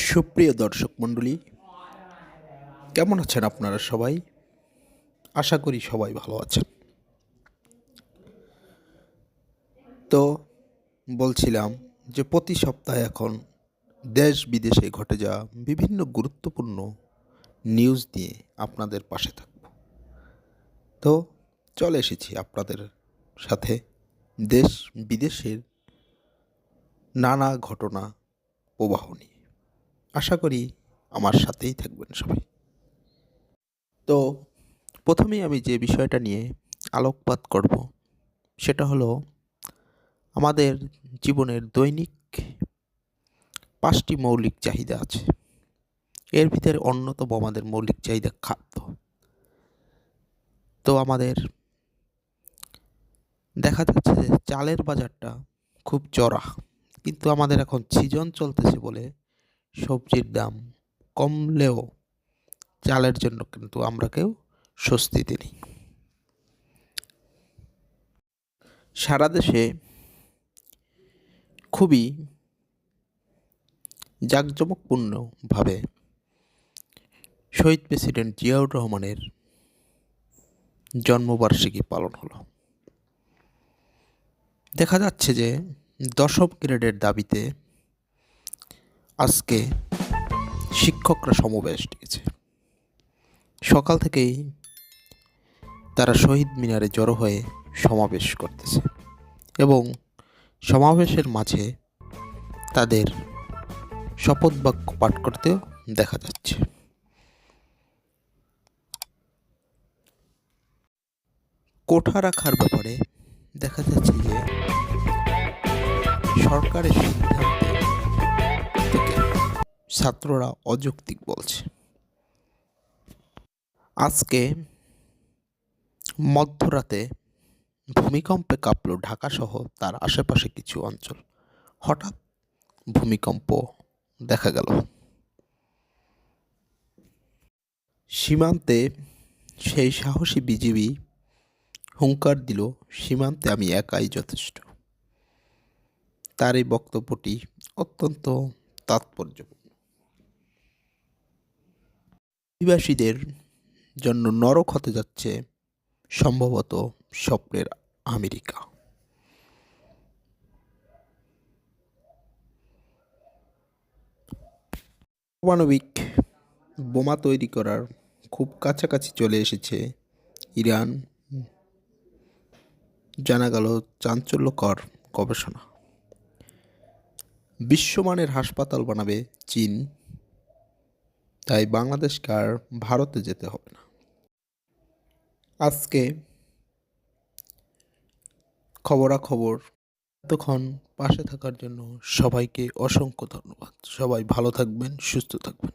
সুপ্রিয় দর্শক মণ্ডলী, কেমন আছেন আপনারা সবাই? আশা করি সবাই ভালো আছেন। তো বলছিলাম যে প্রতি সপ্তাহে এখন দেশ বিদেশে ঘটে যাওয়া বিভিন্ন গুরুত্বপূর্ণ নিউজ নিয়ে আপনাদের পাশে থাকব। তো চলে এসেছি আপনাদের সাথে দেশ বিদেশের নানা ঘটনা প্রবাহ নিয়ে। আশা করি আমার সাথেই থাকবেন সবাই। তো প্রথমেই আমি যে বিষয়টা নিয়ে আলোকপাত করব সেটা হলো আমাদের জীবনের দৈনিক 5টি মৌলিক চাহিদা আছে। এর ভিতরে অন্যতম আমাদের মৌলিক চাহিদা খাদ্য। তো আমাদের দেখা যাচ্ছে যে চালের বাজারটা খুব চড়া, কিন্তু আমাদের এখন সিজন চলতেছে বলে সবজির দাম কমলেও চালের জন্য কিন্তু আমরা কেউ স্বস্তিতে নেই। সারা দেশে খুবই জাঁকজমকপূর্ণভাবে শহীদ প্রেসিডেন্ট জিয়াউর রহমানের জন্মবার্ষিকী পালন হলো। দেখা যাচ্ছে যে 10ম গ্রেডের দাবিতে আজকে শিক্ষকরা সমাবেশ ডেকেছে। সকাল থেকেই তারা শহীদ মিনারে জড়ো হয়ে সমাবেশ করতেছে এবং সমাবেশের মাঝে তাদের শপথ বাক্য পাঠ করতেও দেখা যাচ্ছে। কোঠা রাখার ব্যাপারে দেখা যাচ্ছে যে সরকারের সিদ্ধান্তে থেকে ছাত্ররা অযৌক্তিক বলছে। আজকে মধ্যরাতে ভূমিকম্পে কাঁপল ঢাকা সহ তার আশেপাশে কিছু অঞ্চল। হঠাৎ ভূমিকম্প দেখা গেল। সীমান্তে সেই সাহসী বিজিবি হুঙ্কার দিল, সীমান্তে আমি একাই যথেষ্ট। তার এই বক্তব্যটি অত্যন্ত তাৎপর্যপূর্ণ। অধিবাসীদের জন্য নরক হতে যাচ্ছে সম্ভবত স্বপ্নের আমেরিকা। পারমাণবিক বোমা তৈরি করার খুব কাছাকাছি চলে এসেছে ইরান, জানা গেল চাঞ্চল্যকর গবেষণা। বিশ্বমানের হাসপাতাল বানাবে চীন, তাই বাংলাদেশকে আর ভারতে যেতে হবে না। আজকে খবরাখবর এতক্ষণ পাশে থাকার জন্য সবাইকে অসংখ্য ধন্যবাদ। সবাই ভালো থাকবেন, সুস্থ থাকবেন।